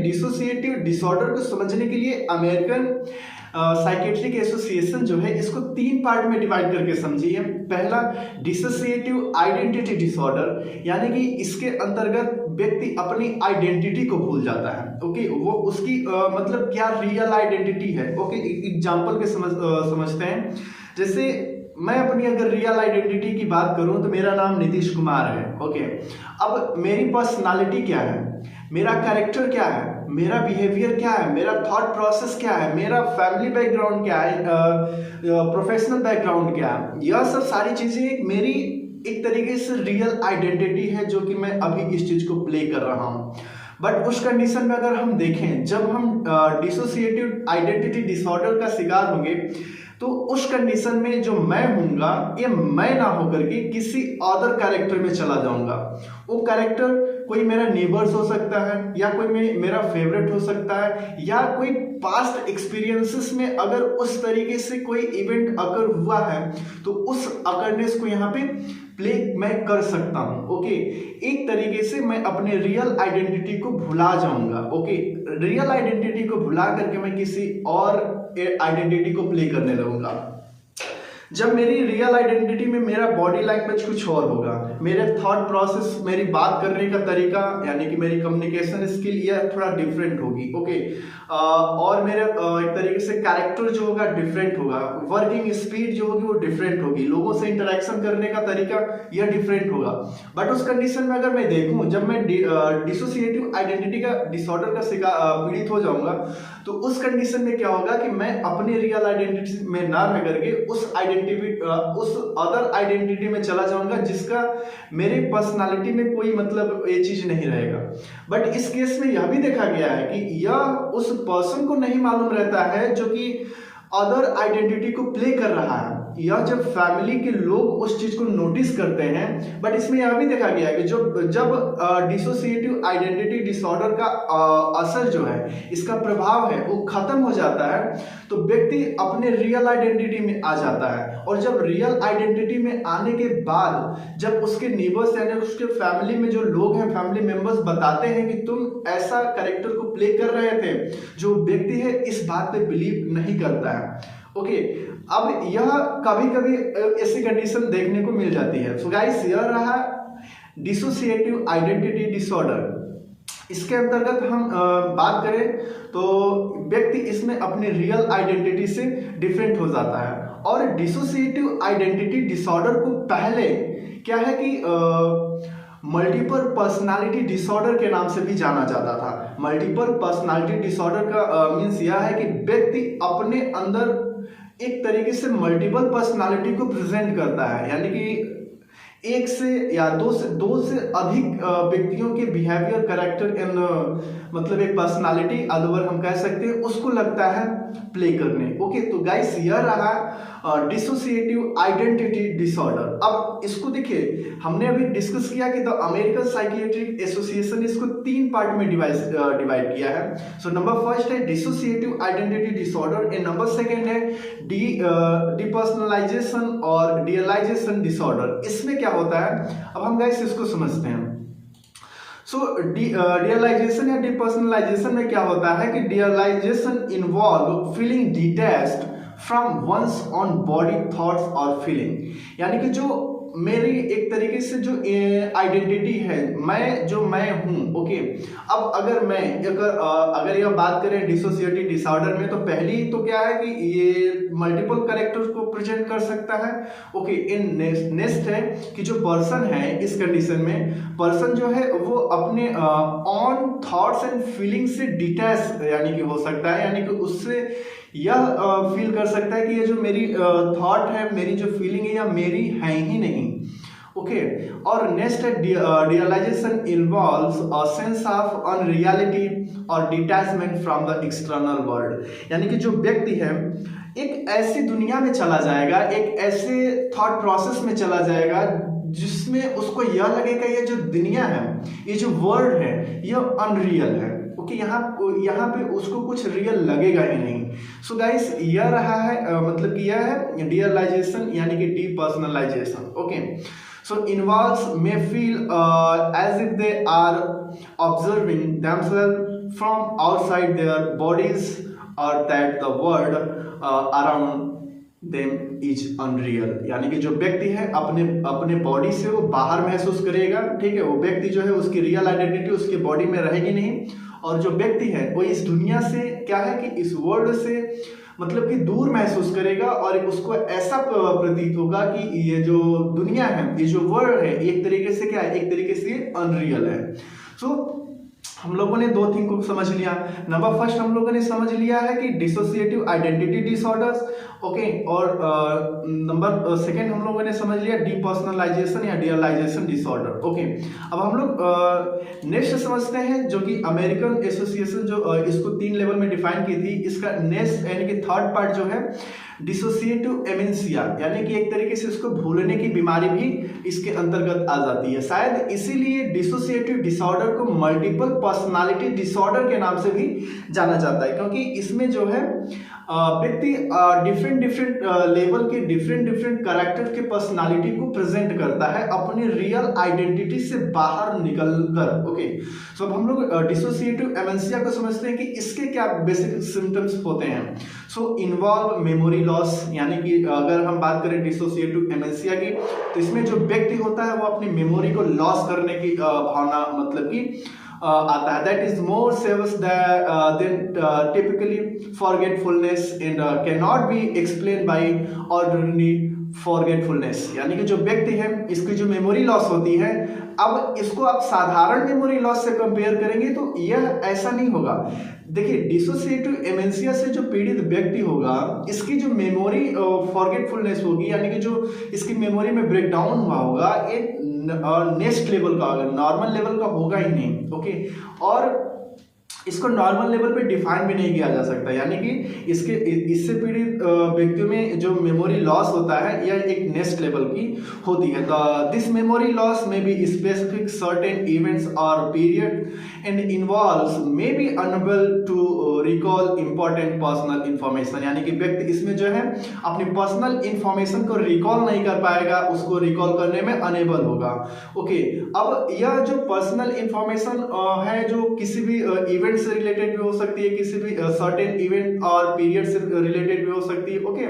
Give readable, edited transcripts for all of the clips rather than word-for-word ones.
Dissociative disorder को समझने के लिए अमेरिकन साइकेट्रिक एसोसिएशन जो है इसको 3 पार्ट में डिवाइड करके समझिए। पहला, डिसोसिएटिव आइडेंटिटी डिसऑर्डर, यानी कि इसके अंतर्गत व्यक्ति अपनी आइडेंटिटी को भूल जाता है। ओके, वो उसकी मतलब क्या रियल आइडेंटिटी है। ओके, एग्जांपल के समझते हैं। जैसे मैं अपनी अगर रियल आइडेंटिटी की बात करूं तो मेरा नाम नीतीश कुमार है। ओके, अब मेरी पर्सनालिटी क्या है, मेरा कैरेक्टर क्या है, मेरा बिहेवियर क्या है, मेरा थॉट प्रोसेस क्या है, मेरा फैमिली बैकग्राउंड क्या है, प्रोफेशनल बैकग्राउंड क्या है, यह सब सारी चीजें मेरी एक तरीके से रियल आइडेंटिटी है जो कि मैं अभी इस चीज को प्ले कर रहा हूँ। बट उस कंडीशन में अगर हम देखें, जब हम डिसोसिएटिव आइडेंटिटी डिसऑर्डर का शिकार होंगे तो उस कंडीशन में जो मैं हूंगा ये मैं ना होकर के किसी अदर कैरेक्टर में चला जाऊंगा। वो कैरेक्टर कोई मेरा नेबर्स हो सकता है, या कोई मेरा फेवरेट हो सकता है, या कोई पास्ट एक्सपीरियंसेस में अगर उस तरीके से कोई इवेंट अकर हुआ है तो उस अकरनेस को यहाँ पे प्ले मैं कर सकता हूँ। ओके, एक तरीके से मैं अपने रियल आइडेंटिटी को भुला जाऊंगा। ओके, रियल आइडेंटिटी को भुला करके मैं किसी और आइडेंटिटी को प्ले करने लगूंगा। जब मेरी रियल आइडेंटिटी में मेरा बॉडी लैंग्वेज कुछ और होगा, मेरे थॉट प्रोसेस, मेरी बात करने का तरीका यानी कि मेरी कम्युनिकेशन स्किल यह थोड़ा डिफरेंट होगी। ओके, और मेरा एक तरीके से कैरेक्टर जो होगा डिफरेंट होगा, वर्किंग स्पीड जो होगी वो डिफरेंट होगी, लोगों से इंटरेक्शन करने का तरीका यह डिफरेंट होगा। बट उस कंडीशन में अगर मैं देखूं, जब मैं डिसोसिएटिव आइडेंटिटी का डिसऑर्डर का पीड़ित हो जाऊंगा तो उस कंडीशन में क्या होगा कि मैं अपने रियल आइडेंटिटी में ना रह करके उस अदर आइडेंटिटी में चला जाऊंगा जिसका मेरे पर्सनालिटी में कोई मतलब ये चीज नहीं रहेगा। बट इस केस में यह भी देखा गया है कि यह उस पर्सन को नहीं मालूम रहता है जो कि अदर आइडेंटिटी को प्ले कर रहा है, या जब फैमिली के लोग उस चीज को नोटिस करते हैं। बट इसमें यह भी देखा गया है कि जब डिसोसिएटिव आइडेंटिटी डिसऑर्डर का असर जो है, इसका प्रभाव है, वो खत्म हो जाता है तो व्यक्ति अपने रियल आइडेंटिटी में आ जाता है। और जब रियल आइडेंटिटी में आने के बाद जब उसके नेबर्स यानी उसके फैमिली में जो लोग हैं, फैमिली मेंबर्स बताते हैं कि तुम ऐसा कैरेक्टर को प्ले कर रहे थे, जो व्यक्ति है इस बात पे बिलीव नहीं करता है। ओके, अब यह कभी कभी ऐसी कंडीशन देखने को मिल जाती है। सो गाइस, यह रहा डिसोसिएटिव आइडेंटिटी डिसऑर्डर। इसके अंतर्गत हम बात करें तो व्यक्ति इसमें अपने रियल आइडेंटिटी से डिफरेंट हो जाता है। और डिसोसिएटिव आइडेंटिटी डिसऑर्डर को पहले क्या है कि मल्टीपल पर्सनालिटी डिसऑर्डर के नाम से भी जाना जाता था। मल्टीपल पर्सनालिटी डिसऑर्डर का मीन्स यह है कि व्यक्ति अपने अंदर एक तरीके से मल्टीपल पर्सनालिटी को प्रेजेंट करता है, यानी कि एक से या दो से अधिक व्यक्तियों के बिहेवियर, कैरेक्टर एंड मतलब एक पर्सनालिटी अदर हम कह सकते हैं, उसको लगता है प्ले करने। ओके, तो गाइस यह रहा डिसोसिएटिव आइडेंटिटी डिसऑर्डर। अब इसको देखिए, हमने अभी डिस्कस किया कि द अमेरिकन साइकियाट्रिक एसोसिएशन इसको 3 पार्ट में डिवाइड किया है। सो नंबर फर्स्ट है dissociative identity disorder and number second है डिपर्सनलाइजेशन और रियलाइजेशन डिसऑर्डर। इसमें क्या होता है, अब हम गाइस इसको समझते हैं। सो रियलाइजेशन या डिपर्सनलाइजेशन में क्या होता है कि realization involve feeling detached from one's own body thoughts और फीलिंग, यानी कि जो मेरी एक तरीके से जो आइडेंटिटी है, मैं हूँ। ओके, अब अगर यह बात करें डिसोसिएटिव डिसऑर्डर में, तो पहली तो क्या है कि ये मल्टीपल कैरेक्टर्स को प्रेजेंट कर सकता है। ओके, इन नेक्स्ट है कि जो पर्सन है इस कंडीशन में, पर्सन जो है वो अपने ऑन थॉट्स एंड फीलिंग से डिटैच यानी कि हो सकता है, यानी कि उससे यह फील कर सकता है कि ये जो मेरी थॉट है, मेरी जो फीलिंग है, या मेरी है ही नहीं। ओके, और नेक्स्ट है realization involves a sense of unreality और detachment from the external world, यानी कि जो व्यक्ति है एक ऐसी दुनिया में चला जाएगा, एक ऐसे थॉट प्रोसेस में चला जाएगा जिसमें उसको यह लगेगा ये जो दुनिया है, ये जो वर्ल्ड है, यह अनरियल है। ओके, यहाँ पे उसको कुछ रियल लगेगा ही नहीं। सो गाइस, यह रहा है मतलब कि यह है रियलाइजेशन यानी कि depersonalization. Okay, so involves may feel as if they are observing themselves from outside their bodies or that the world around them is unreal। यानी कि जो व्यक्ति है अपने बॉडी से वो बाहर महसूस करेगा, ठीक है। वो व्यक्ति जो है उसकी रियल आइडेंटिटी उसकी बॉडी में रहेगी नहीं, और जो व्यक्ति है वो इस दुनिया से क्या है कि इस वर्ल्ड से मतलब कि दूर महसूस करेगा, और उसको ऐसा प्रतीत होगा कि ये जो दुनिया है, ये जो वर्ल्ड है, एक तरीके से क्या है, एक तरीके से अनरियल है। सो हम लोगों ने दो थिंग को समझ लिया। नंबर फर्स्ट हम लोगों ने समझ लिया है कि डिसोसिएटिव आइडेंटिटी डिसऑर्डर्स, ओके। और नंबर सेकेंड हम लोगों ने समझ लिया डीपर्सनलाइजेशन या डियरलाइजेशन डिसऑर्डर, ओके। अब हम लोग नेक्स्ट समझते हैं, जो कि अमेरिकन एसोसिएशन जो इसको 3 लेवल में डिफाइन की थी, इसका नेक्स्ट यानी कि थर्ड पार्ट जो है डिसोसिएटिव एमेंसिया, यानी कि एक तरीके से इसको भूलने की बीमारी भी इसके अंतर्गत आ जाती है। शायद इसीलिए डिसोसिएटिव डिसऑर्डर को मल्टीपल पर्सनालिटी डिसऑर्डर के नाम से भी जाना जाता है, क्योंकि इसमें जो है व्यक्ति डिफरेंट लेवल के डिफरेंट कैरेक्टर के पर्सनालिटी को प्रेजेंट करता है अपने रियल आइडेंटिटी से बाहर निकलकर, ओके। सो अब हम लोग डिसोसिएटिव एमेंसिया को समझते हैं कि इसके क्या बेसिक सिम्टम्स होते हैं। सो इन्वॉल्व मेमोरी लॉस, यानी कि अगर हम बात करें डिसोसिएटिव एमेंसिया की, तो इसमें जो व्यक्ति होता है वो अपनी मेमोरी को लॉस करने की भावना मतलब कि आता है। दैट इज मोर सेवियस than typically forgetfulness and can not be explain by ordinary forgetfulness, यानी कि जो व्यक्ति है इसकी जो मेमोरी लॉस होती है, अब इसको आप साधारण मेमोरी लॉस से कंपेयर करेंगे तो यह ऐसा नहीं होगा। देखिए डिसोसिएटिव एमेंसिया से जो पीड़ित व्यक्ति होगा, इसकी जो मेमोरी फॉरगेटफुलनेस होगी, यानी कि जो इसकी मेमोरी में ब्रेकडाउन हुआ होगा, ये नेक्स्ट लेवल का होगा, नॉर्मल लेवल का होगा ही नहीं, ओके। और इसको नॉर्मल लेवल पे डिफाइन भी नहीं किया जा सकता, यानी कि इससे पीड़ित व्यक्तियों में जो मेमोरी लॉस होता है यह एक नेक्स्ट लेवल की होती है। दिस मेमोरी लॉस में बी स्पेसिफिक सर्टेन इवेंट्स और period and involves may be unable to recall important personal information, यानी कि व्यक्ति इसमें जो है अपनी पर्सनल इंफॉर्मेशन को रिकॉल नहीं कर पाएगा, उसको रिकॉल करने में अनेबल होगा, ओके। अब यह जो पर्सनल इंफॉर्मेशन है जो किसी भी इवेंट से रिलेटेड भी हो सकती है, किसी भी सर्टेन इवेंट और पीरियड से रिलेटेड भी हो सकती है, ओके।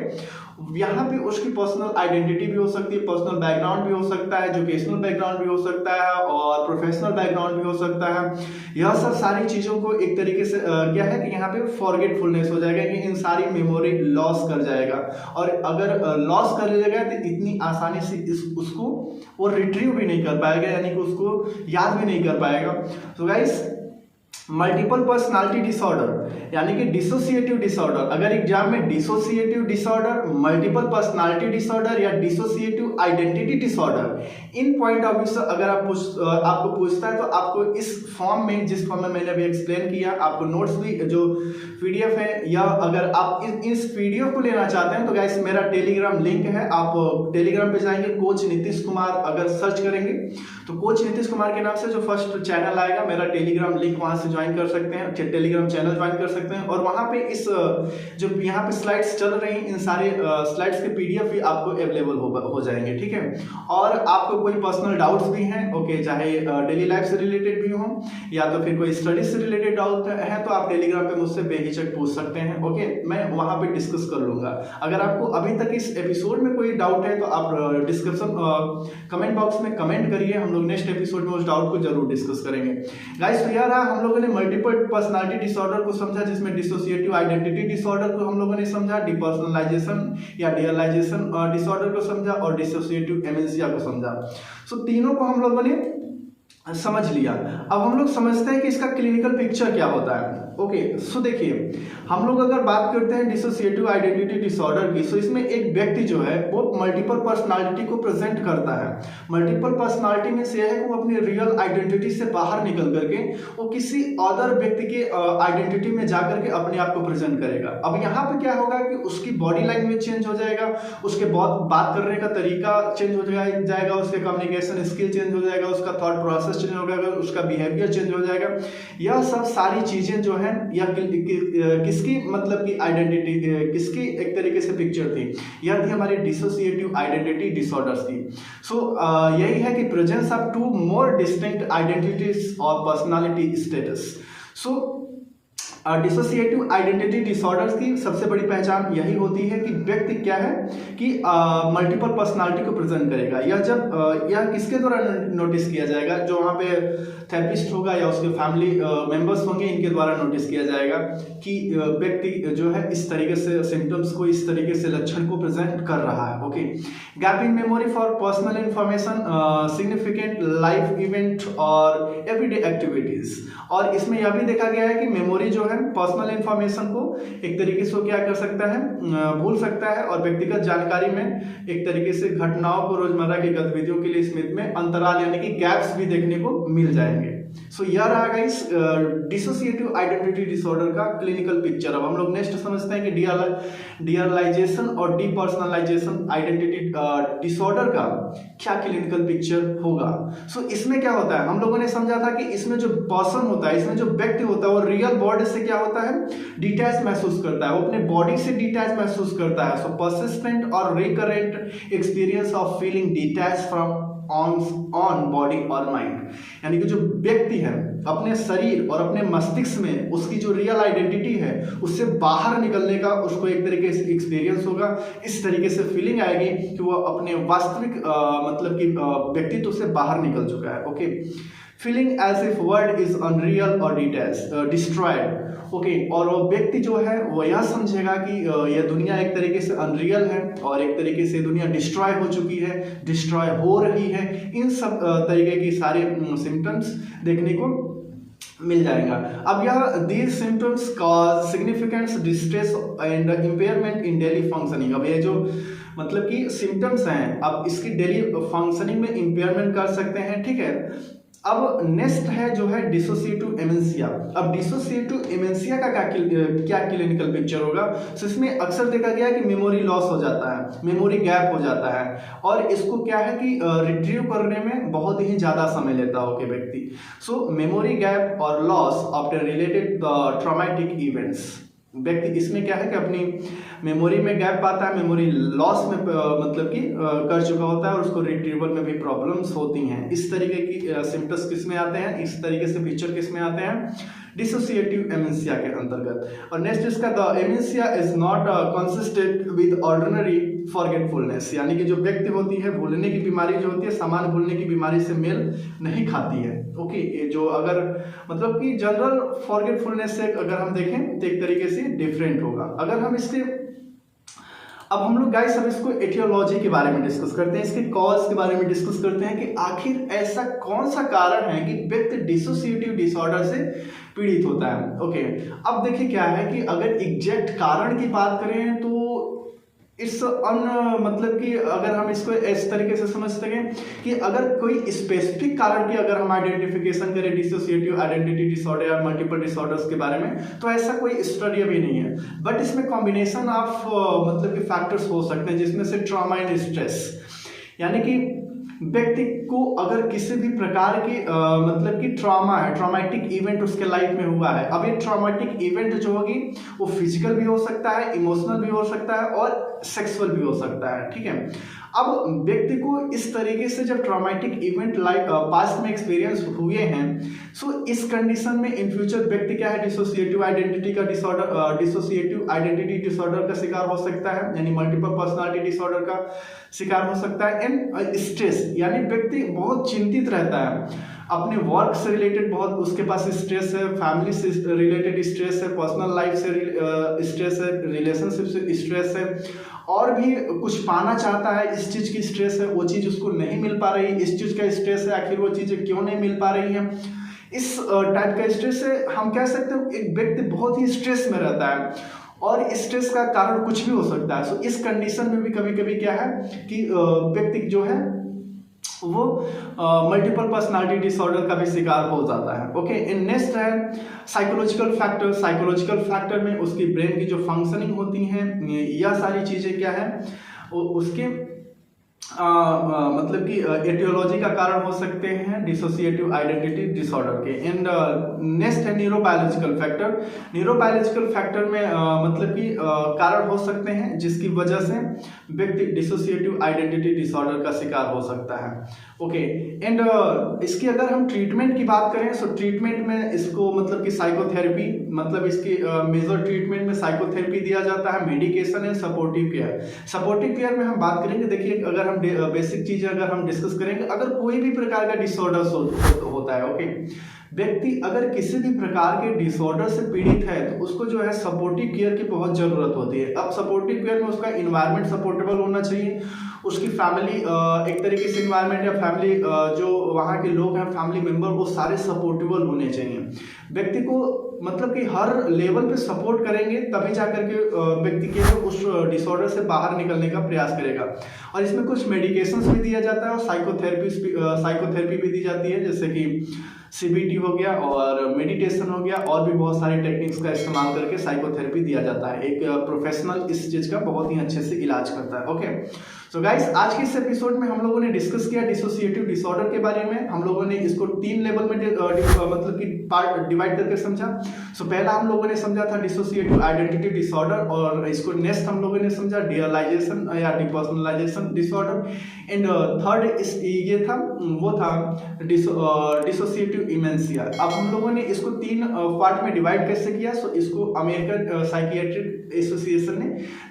यहाँ पे उसकी पर्सनल आइडेंटिटी भी हो सकती है, पर्सनल बैकग्राउंड भी हो सकता है, एजुकेशनल बैकग्राउंड भी हो सकता है, और प्रोफेशनल बैकग्राउंड भी हो सकता है। यह सब सारी चीज़ों को एक तरीके से क्या है कि यहाँ पे फॉरगेटफुलनेस हो जाएगा, कि इन सारी मेमोरी लॉस कर जाएगा, और अगर लॉस कर लेगा तो इतनी आसानी से उसको वो रिट्रीव भी नहीं कर पाएगा, यानी कि उसको याद भी नहीं कर पाएगा। तो गाइस मल्टीपल पर्सनालिटी डिसऑर्डर यानी कि डिसोसिएटिव डिसऑर्डर, अगर एग्जाम में dissociative disorder, multiple personality disorder या डिसोसिएटिव आइडेंटिटी डिसऑर्डर, इन पॉइंट ऑफ व्यू से अगर आपको पूछता है तो आपको इस फॉर्म में, जिस फॉर्म में मैंने अभी एक्सप्लेन किया, आपको नोट्स भी जो पीडीएफ है, या अगर आप इस पीडीएफ को लेना चाहते हैं तो गाइस मेरा टेलीग्राम लिंक है, आप टेलीग्राम पे जाएंगे, कोच नीतीश कुमार अगर सर्च करेंगे तो कोच नीतीश कुमार के नाम से जो फर्स्ट चैनल आएगा, मेरा टेलीग्राम लिंक वहां से ज्वाइन कर सकते हैं, टेलीग्राम चैनल ज्वाइन कर सकते हैं, और वहां पे इस जो यहाँ पे स्लाइड्स चल रही हैं, इन सारे स्लाइड्स के पीडीएफ भी आपको अवेलेबल हो जाएंगे, ठीक है। और आपको कोई पर्सनल डाउट्स भी हैं, ओके, चाहे डेली लाइफ से रिलेटेड भी हो या तो फिर कोई स्टडीज से रिलेटेड डाउट है, तो आप टेलीग्राम पे मुझसे बेहिचक पूछ सकते हैं, ओके, मैं वहां पे डिस्कस कर लूंगा। अगर आपको अभी तक इस एपिसोड में कोई डाउट है तो आप डिस्क्रिप्शन कमेंट बॉक्स में कमेंट करिए, हम लोग नेक्स्ट एपिसोड में उस डाउट को जरूर डिस्कस करेंगे। गाइस तो यार हम लोगों ने मल्टीपल पर्सनालिटी डिसऑर्डर को समझा, जिसमें डिसोसिएटिव आइडेंटिटी डिसऑर्डर को हम लोगों ने समझा, डिपर्सनलाइजेशन या डियरलाइजेशन डिसऑर्डर को समझा, और डिसोसिएटिव एमेंसिया को समझा। सो तीनों को हम लोगों ने समझ लिया। अब हम लोग समझते हैं कि इसका क्लिनिकल पिक्चर क्या होता है, ओके। सो देखिए हम लोग अगर बात करते हैं डिसोसिएटिव आइडेंटिटी डिसऑर्डर की, सो इसमें एक व्यक्ति जो है वो मल्टीपल पर्सनालिटी को प्रेजेंट करता है। मल्टीपल पर्सनालिटी में से है कि वो अपनी रियल आइडेंटिटी से बाहर निकल करके वो किसी अदर व्यक्ति के आइडेंटिटी में जाकर के अपने आप को प्रेजेंट करेगा। अब यहाँ पे क्या होगा कि उसकी बॉडी लैंग्वेज चेंज हो जाएगा, उसके बात करने का तरीका चेंज हो जाएगा, उसके कम्युनिकेशन स्किल चेंज हो जाएगा, उसका थॉट प्रोसेस चेंज हो जाएगा, उसका बिहेवियर चेंज हो जाएगा। यह सब सारी चीजें जो है या किसकी मतलब की आइडेंटिटी, किसकी एक तरीके से पिक्चर थी, यह थी हमारी डिसोसिएटिव आइडेंटिटी डिसऑर्डर्स की। सो यही है कि presence of two more distinct identities और personality states. So dissociative identity disorders की सबसे बड़ी पहचान यही होती है कि व्यक्ति क्या है कि मल्टीपल पर्सनालिटी को प्रेजेंट करेगा। यह किसके द्वारा नोटिस किया जाएगा? जो वहाँ पे थेरेपिस्ट होगा या उसके फैमिली मेंबर्स होंगे, इनके द्वारा नोटिस किया जाएगा कि व्यक्ति जो है इस तरीके से सिम्टम्स को, इस तरीके से लक्षण को प्रेजेंट कर रहा है। Okay, gap in memory for personal information, significant life event और एवरीडे एक्टिविटीज। और इसमें यह भी देखा गया है कि मेमोरी जो है पर्सनल इंफॉर्मेशन को एक तरीके से क्या कर सकता है, भूल सकता है, और व्यक्तिगत जानकारी में एक तरीके से घटनाओं को, रोजमर्रा की गतिविधियों के लिए स्मृति में अंतराल यानी कि गैप्स भी देखने को मिल जाएंगे। सो यह रहा गाइस डिसोसिएटिव आइडेंटिटी डिसऑर्डर का क्लिनिकल पिक्चर। अब हम लोग नेक्स्ट समझते हैं कि डियरलाइजेशन और डीपर्सनलाइजेशन आइडेंटिटी डिसऑर्डर का क्या क्लिनिकल पिक्चर होगा। सो इसमें क्या होता है, हम लोगों ने समझा था कि इसमें जो पर्सन होता है, इसमें जो व्यक्ति होता है, वो रियल बॉडी से क्या होता है, डिटैच महसूस करता है, वो अपने बॉडी से डिटैच महसूस करता है। सो पर्सिस्टेंट और recurrent experience of feeling detach from on body और माइंड, यानी कि जो व्यक्ति है अपने शरीर और अपने मस्तिष्क में उसकी जो रियल आइडेंटिटी है उससे बाहर निकलने का उसको एक तरीके से एक्सपीरियंस होगा। इस तरीके से फीलिंग आएगी कि वो अपने वास्तविक मतलब कि व्यक्तित्व से बाहर निकल चुका है। Okay, feeling as if world is unreal और डिस्ट्रॉयड। ओके, और वो व्यक्ति जो है वो यह समझेगा कि यह दुनिया एक तरीके से अनरियल है और एक तरीके से दुनिया डिस्ट्रॉय हो चुकी है, डिस्ट्रॉय हो रही है। इन सब तरीके की सारे सिम्टम्स देखने को मिल जाएगा। अब यह these symptoms cause significant distress and impairment in daily functioning. अब ये जो मतलब कि सिम्टम्स हैं, अब इसकी डेली फंक्शनिंग में इम्पेयरमेंट कर सकते हैं। ठीक है, अब नेक्स्ट है जो है डिसोसिएटिव एमेंसिया। अब डिसोसिएटिव एमेंसिया का क्या क्लिनिकल पिक्चर होगा। तो इसमें अक्सर देखा गया कि मेमोरी लॉस हो जाता है, मेमोरी गैप हो जाता है, और इसको क्या है कि रिट्रीव करने में बहुत ही ज्यादा समय लेता हो के व्यक्ति। सो मेमोरी गैप और loss after related traumatic events. व्यक्ति इसमें क्या है कि अपनी मेमोरी में गैप पाता है, मेमोरी लॉस में मतलब कि कर चुका होता है, और उसको रिट्रीवल में भी प्रॉब्लम्स होती हैं। इस तरीके की सिम्टम्स किस में आते हैं, इस तरीके से पिक्चर किस में आते हैं, डिसोसिएटिव एमेंसिया के अंतर्गत। और नेक्स्ट इसका the amnesia is not consistent with ordinary forgetfulness, यानी कि जो व्यक्ति होती है भूलने की बीमारी जो होती है सामान्य भूलने की बीमारी से मेल नहीं खाती है। ओके, ये जो अगर मतलब कि जनरल फॉरगेटफुलनेस से अगर हम देखें तो एक तरीके से डिफरेंट होगा। अगर हम इसके अब हम लोग गाइस अब इसको एटियोलॉजी के बारे में डिस्कस करते हैं, इसके कॉज के बारे में डिस्कस करते हैं कि आखिर ऐसा कौन सा कारण है कि व्यक्ति डिसोसिएटिव डिसऑर्डर से पीड़ित होता है। ओके, अब देखिए क्या है कि अगर एग्जैक्ट कारण की बात करें तो इस मतलब कि अगर हम इसको इस तरीके से समझ सकें कि अगर कोई स्पेसिफिक कारण की अगर हम आइडेंटिफिकेशन करें डिसोसिएटिव आइडेंटिटी डिसऑर्डर या मल्टीपल डिसऑर्डर्स के बारे में, तो ऐसा कोई स्टडी अभी नहीं है। बट इसमें कॉम्बिनेशन ऑफ मतलब कि फैक्टर्स हो सकते हैं, जिसमें से ट्रॉमा एंड स्ट्रेस, यानी कि व्यक्ति को अगर किसी भी प्रकार की मतलब कि ट्रॉमा है, ट्रॉमेटिक इवेंट उसके लाइफ में हुआ है। अब ये ट्रॉमेटिक इवेंट जो होगी वो फिजिकल भी हो सकता है, इमोशनल भी हो सकता है और सेक्सुअल भी हो सकता है। ठीक है, अब व्यक्ति को इस तरीके से जब ट्रॉमेटिक इवेंट लाइक पास्ट में एक्सपीरियंस हुए हैं, सो इस कंडीशन में इन फ्यूचर व्यक्ति क्या है डिसोसिएटिव आइडेंटिटी का डिसऑर्डर, डिसोसिएटिव आइडेंटिटी डिसऑर्डर का शिकार हो सकता है, यानी मल्टीपल पर्सनालिटी डिसऑर्डर का शिकार हो सकता है। एंड स्ट्रेस, यानी व्यक्ति बहुत चिंतित रहता है, अपने वर्क से रिलेटेड बहुत उसके पास स्ट्रेस है, फैमिली से रिलेटेड स्ट्रेस है, पर्सनल लाइफ से स्ट्रेस है, रिलेशनशिप से स्ट्रेस है, और भी कुछ पाना चाहता है, इस चीज की स्ट्रेस है, वो चीज उसको नहीं मिल पा रही, इस चीज का स्ट्रेस है, आखिर वो चीजें क्यों नहीं मिल पा रही हैं। इस टाइप का स्ट्रेस से हम कह सकते हैं एक व्यक्ति बहुत ही स्ट्रेस में रहता है, और स्ट्रेस का कारण कुछ भी हो सकता है। सो इस कंडीशन में भी कभी कभी क्या है कि व्यक्ति जो है वो मल्टीपल पर्सनालिटी डिसऑर्डर का भी शिकार हो जाता है। ओके, नेक्स्ट है साइकोलॉजिकल फैक्टर। साइकोलॉजिकल फैक्टर में उसकी ब्रेन की जो फंक्शनिंग होती हैं, यह सारी चीजें क्या है उसके मतलब कि एटियोलॉजी का कारण हो सकते हैं डिसोसिएटिव आइडेंटिटी डिसऑर्डर के। एंड नेक्स्ट है न्यूरोबायोलॉजिकल फैक्टर। न्यूरोबायोलॉजिकल फैक्टर में मतलब कि कारण हो सकते हैं जिसकी वजह से व्यक्ति डिसोसिएटिव आइडेंटिटी डिसऑर्डर का शिकार हो सकता है। ओके। एंड इसकी अगर हम ट्रीटमेंट की बात करें तो ट्रीटमेंट में इसको मतलब कि साइकोथेरेपी, मतलब इसकी मेजर ट्रीटमेंट में साइकोथेरेपी दिया जाता है, medication and supportive care. Supportive care में हम बात करेंगे, देखिए अगर हम बेसिक चीजें अगर हम डिस्कस करेंगे, अगर कोई भी प्रकार का डिसऑर्डर होता है, ओके, व्यक्ति अगर किसी भी प्रकार के डिसऑर्डर से पीड़ित है तो उसको जो है सपोर्टिव केयर की बहुत जरूरत होती है। अब सपोर्टिव केयर में उसका इन्वायरमेंट सपोर्टेबल होना चाहिए, उसकी फैमिली एक तरीके से इन्वायरमेंट या फैमिली जो वहाँ के लोग हैं, फैमिली मेंबर, वो सारे सपोर्टेबल होने चाहिए। व्यक्ति को मतलब कि हर लेवल पे सपोर्ट करेंगे तभी जाकर के व्यक्ति के उस डिसऑर्डर से बाहर निकलने का प्रयास करेगा। और इसमें कुछ मेडिकेशंस भी दिया जाता है और साइकोथेरेपी भी दी जाती है, जैसे कि सीबीटी हो गया और मेडिटेशन हो गया, और भी बहुत सारे टेक्निक्स का इस्तेमाल करके साइकोथेरेपी दिया जाता है। एक प्रोफेशनल इस चीज का बहुत ही अच्छे से इलाज करता है। ओके, सो गाइस, आज के इस एपिसोड में हम लोगों ने डिस्कस किया डिसोसिएटिव डिसऑर्डर के बारे में। हम लोगों ने इसको 3 लेवल में मतलब कि पार्ट डिवाइड करके समझा। सो पहला हम लोगों ने समझा था डिसोसिएटिव आइडेंटिटी डिसऑर्डर, और इसको नेक्स्ट हम लोगों ने समझा डियरलाइजेशन या डिपर्सनलाइजेशन डिसऑर्डर। एंड थर्ड ये था, वो था डिसोसिएटिव इमेंशिया। अब हम लोगों ने इसको 3 पार्ट में डिवाइड कैसे किया, सो इसको अमेरिकन साइकियाट्रिक एसोसिएशन ने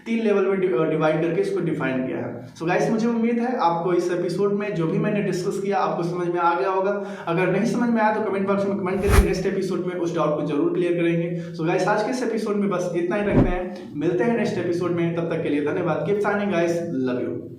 3 लेवल में डिवाइड करके इसको डिफाइन किया है। सो गाइस, मुझे उम्मीद है आपको इस एपिसोड में जो भी मैंने डिस्कस किया आपको समझ में आ गया होगा। अगर नहीं समझ में आया तो कमेंट बॉक्स में कमेंट करके नेक्स्ट एपिसोड में उस डाउट को जरूर क्लियर करेंगे। सो गाइस, आज के इस एपिसोड में बस इतना ही रखते हैं, मिलते हैं नेक्स्ट एपिसोड में, तब तक के लिए धन्यवाद। Keep signing guys, love you.